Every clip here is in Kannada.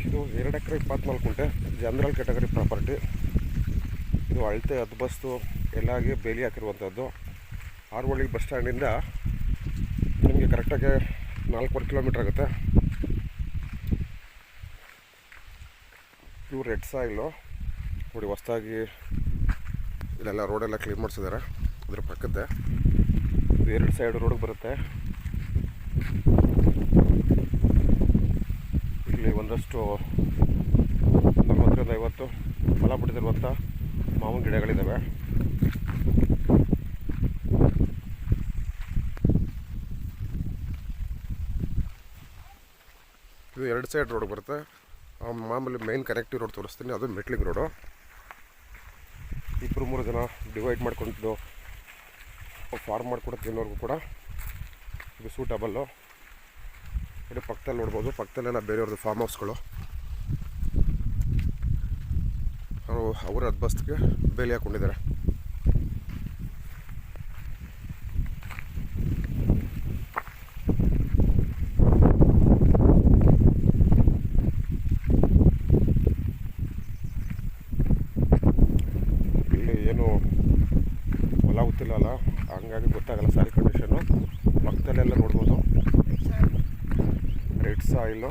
ಇದು 2 ಎಕರೆ 24 ಗುಂಟೆ ಜನರಲ್ ಕ್ಯಾಟಗರಿ ಪ್ರಾಪರ್ಟಿ. ಇದು ಅಳತೆ ಹದ್ಬಸ್ತು ಎಲ್ಲಾಗಿ ಬೇಲಿ ಹಾಕಿರುವಂಥದ್ದು. ಹಾರೋಹಳ್ಳಿ ಬಸ್ ಸ್ಟ್ಯಾಂಡಿಂದ ನಿಮಗೆ ಕರೆಕ್ಟಾಗಿ 4 ಕಿಲೋಮೀಟ್ರ್ ಆಗುತ್ತೆ. ಇವು ರೆಡ್ ಸಾಯಿಲು ನೋಡಿ, ಹೊಸದಾಗಿ ಇಲ್ಲೆಲ್ಲ ರೋಡೆಲ್ಲ ಕ್ಲೀನ್ ಮಾಡಿಸಿದ್ದಾರೆ. ಅದ್ರ ಪಕ್ಕದ್ದೇ ಇದು 2 ಸೈಡ್ ರೋಡಿಗೆ ಬರುತ್ತೆ. ಇಲ್ಲಿ ಒಂದಷ್ಟು 40-50 ಫಲ ಬಿಟ್ಟಿರುವಂಥ ಮಾವಿನ ಗಿಡಗಳಿದ್ದಾವೆ. ಇದು 2 ಸೈಡ್ ರೋಡ್ ಬರುತ್ತೆ. ಮಾಮೂಲಿ ಮೇನ್ ಕನೆಕ್ಟಿವ್ ರೋಡ್ ತೋರಿಸ್ತೀನಿ, ಅದು ಮೆಟ್ಲಿಂಗ್ ರೋಡು. 2-3 ಜನ ಡಿವೈಡ್ ಮಾಡ್ಕೊಂಡು ಫಾರ್ಮ್ ಮಾಡಿಕೊಡೋ ತಿನ್ನೋರ್ಗೂ ಕೂಡ ಇದು ಸೂಟಬಲ್ಲು. ನೋಡಿ, ಪಕ್ಕದಲ್ಲಿ ನೋಡ್ಬೋದು, ಪಕ್ಕದಲ್ಲೆಲ್ಲ ಬೇರೆಯವ್ರದ್ದು ಫಾರ್ಮ್ ಹೌಸ್ಗಳು. ಅವರ ಹದ್ಬಸ್ತಿಗೆ ಬೇಲಿ ಹಾಕ್ಕೊಂಡಿದ್ದಾರೆ. ಇಲ್ಲಿ ಏನು ಹೊಲ ಗೊತ್ತಿಲ್ಲಲ್ಲ, ಹಂಗಾಗಿ ಗೊತ್ತಾಗಲ್ಲ ಸಾಯಿಲ್ ಕಂಡೀಷನ್ನು. ಪಕ್ಕದಲ್ಲೆಲ್ಲ ನೋಡ್ಬೋದು. Red soil,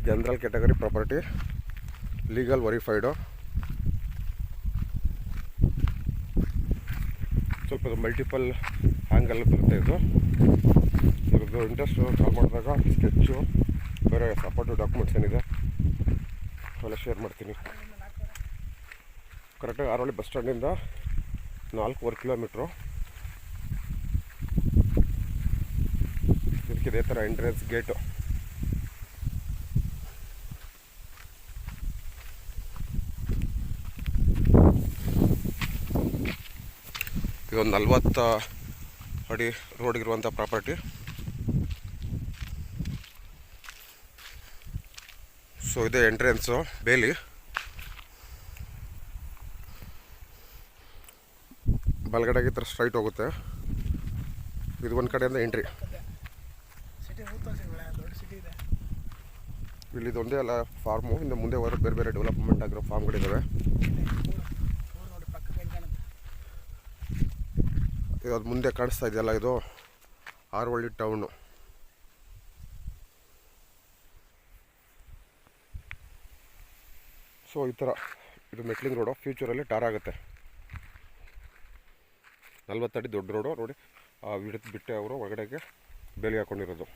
general category property, legal verified. ಸ್ವಲ್ಪ ಇದು ಮಲ್ಟಿಪಲ್ ಹ್ಯಾಂಗಲ್ಲಿ ಬರುತ್ತೆ. ಇದ್ರದ್ದು ಇಂಟ್ರೆಸ್ಟ್ ಕಾಲ್ ಮಾಡಿದಾಗ ಸ್ಕೆಚ್ಚು, ಬೇರೆ ಸಪೋರ್ಟಿವ್ ಡಾಕ್ಯುಮೆಂಟ್ಸ್ ಏನಿದೆ ಅವೆಲ್ಲ ಶೇರ್ ಮಾಡ್ತೀನಿ. ಕರೆಕ್ಟಾಗಿ ಹಾರೋಹಳ್ಳಿ ಬಸ್ ಸ್ಟ್ಯಾಂಡಿಂದ 4.25 ಕಿಲೋಮೀಟ್ರು. ಇದಕ್ಕೆ ಇದೇ ಥರ ಎಂಟ್ರೆನ್ಸ್ ಗೇಟು. ಇದೊಂದು 40 ಅಡಿ ರೋಡ್ಗಿರುವಂಥ ಪ್ರಾಪರ್ಟಿ. ಸೊ ಇದೇ ಎಂಟ್ರೆನ್ಸು, ಬೇಲಿ. ಬಲಗಡೆಗೆ ಈ ಥರ ಸ್ಟ್ರೈಟ್ ಹೋಗುತ್ತೆ. ಇದು ಒಂದು ಕಡೆಯಿಂದ ಎಂಟ್ರಿ. ಇಲ್ಲಿದೊಂದೇ ಅಲ್ಲ ಫಾರ್ಮು, ಇನ್ನು ಮುಂದೆ ಹೋದ್ರೆ ಬೇರೆ ಬೇರೆ ಡೆವಲಪ್ಮೆಂಟ್ ಆಗಿರೋ ಫಾರ್ಮ್ಗಳಿದ್ದಾವೆ. ಇದು ಅದು ಮುಂದೆ ಕಾಣಿಸ್ತಾ ಇದೆಯಲ್ಲ, ಇದು ಹಾರೋಹಳ್ಳಿ ಟೌನು. ಸೊ ಈ ಥರ ಇದು ಮೆಟ್ಲಿಂಗ್ ರೋಡು. ಫ್ಯೂಚರಲ್ಲಿ ಟಾರ್ ಆಗುತ್ತೆ. 40 ಅಡಿ ದೊಡ್ಡ ರೋಡು ನೋಡಿ. ಆ ವಿಡತ್ ಬಿಟ್ಟೆ ಅವರು ಒಳಗಡೆಗೆ ಬೇಲಿ ಹಾಕ್ಕೊಂಡಿರೋದು.